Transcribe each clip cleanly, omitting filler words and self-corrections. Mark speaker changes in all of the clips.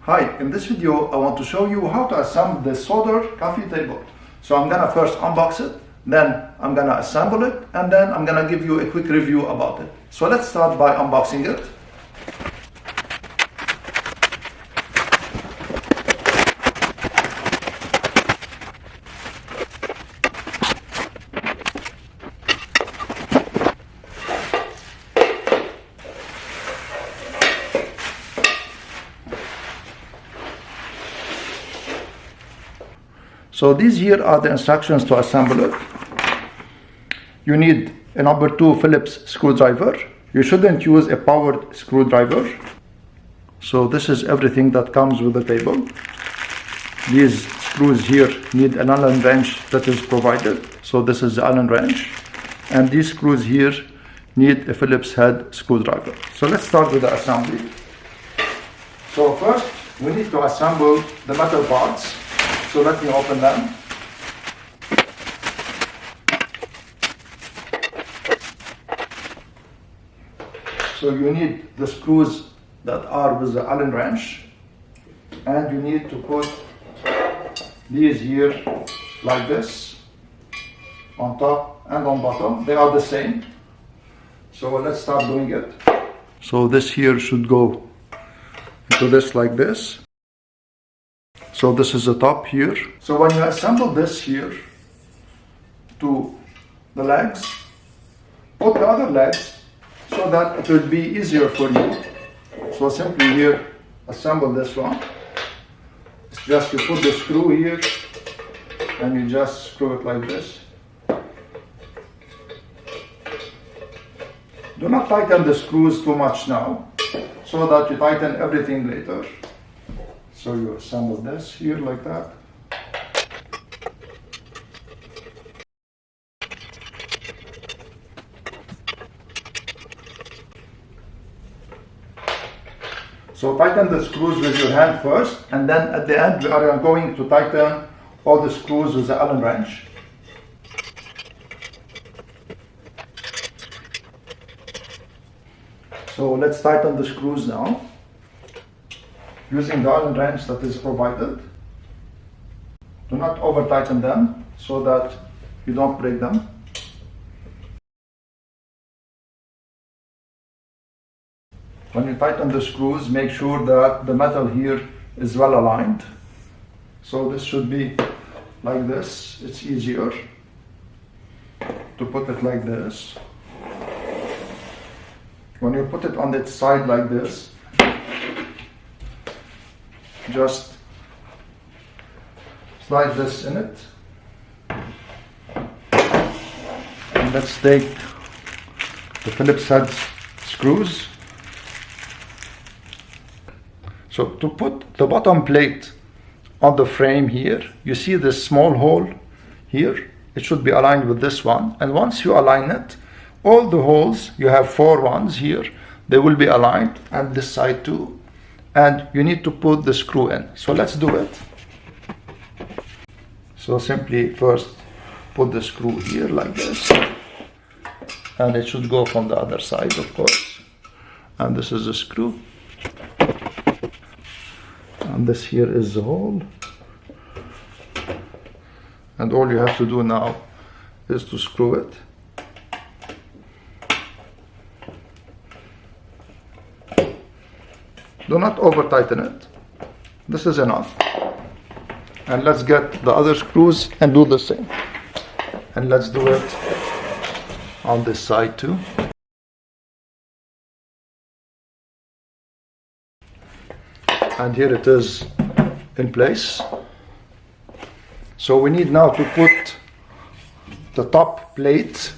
Speaker 1: Hi, in this video I want to show you how to assemble the Sauder coffee table. So I'm gonna first unbox it, then I'm gonna assemble it, and then I'm gonna give you a quick review about it. So let's start by unboxing it. So these here are the instructions to assemble it. You need a number 2 Phillips screwdriver. You shouldn't use a powered screwdriver. So this is everything that comes with the table. These screws here need an Allen wrench that is provided. So this is the Allen wrench. And these screws here need a Phillips head screwdriver. So let's start with the assembly. So first we need to assemble the metal parts. So let me open them. So you need the screws that are with the Allen wrench, and you need to put these here like this on top and on bottom. They are the same. So let's start doing it. So this here should go into this like this. So this is the top here. So when you assemble this here to the legs, put the other legs so that it will be easier for you. So simply here, assemble this one. It's just you put the screw here and you just screw it like this. Do not tighten the screws too much now, so that you tighten everything later. So you assemble this here like that. So tighten the screws with your hand first, and then at the end we are going to tighten all the screws with the Allen wrench. So let's tighten the screws now, using the Allen wrench that is provided. Do not over tighten them so that you don't break them. When you tighten the screws, make sure that the metal here is well aligned. So this should be like this. It's easier to put it like this. When you put it on its side like this, just slide this in it, and let's take the Phillips head screws. So to put the bottom plate on the frame here, you see this small hole here. It should be aligned with this one, and once you align it, all the holes, you have 4 ones here, they will be aligned, and this side too. And you need to put the screw in. So let's do it. So simply first put the screw here like this, and it should go from the other side, of course. And this is the screw, and this here is the hole. And all you have to do now is to screw it. Do not over tighten it. This is enough. And let's get the other screws and do the same. And let's do it on this side too. And here it is in place. So we need now to put the top plate.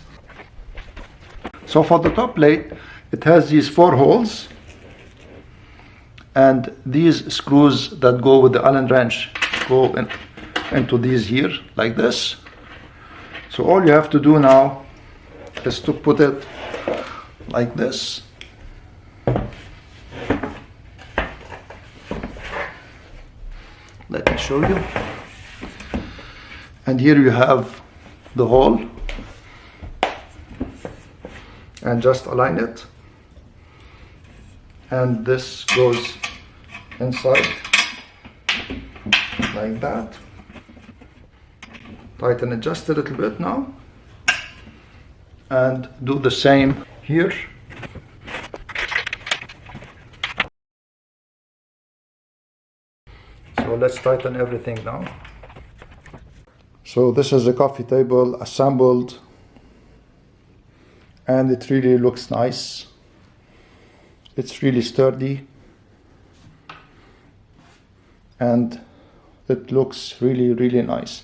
Speaker 1: So for the top plate, it has these 4 holes. And these screws that go with the Allen wrench go into these here like this. So all you have to do now is to put it like this. Let me show you. And here you have the hole, and just align it, and this goes inside like that. Tighten it just a little bit now, and do the same here. So let's tighten everything now. So this is a coffee table assembled, and it really looks nice. It's really sturdy, and it looks really, really nice.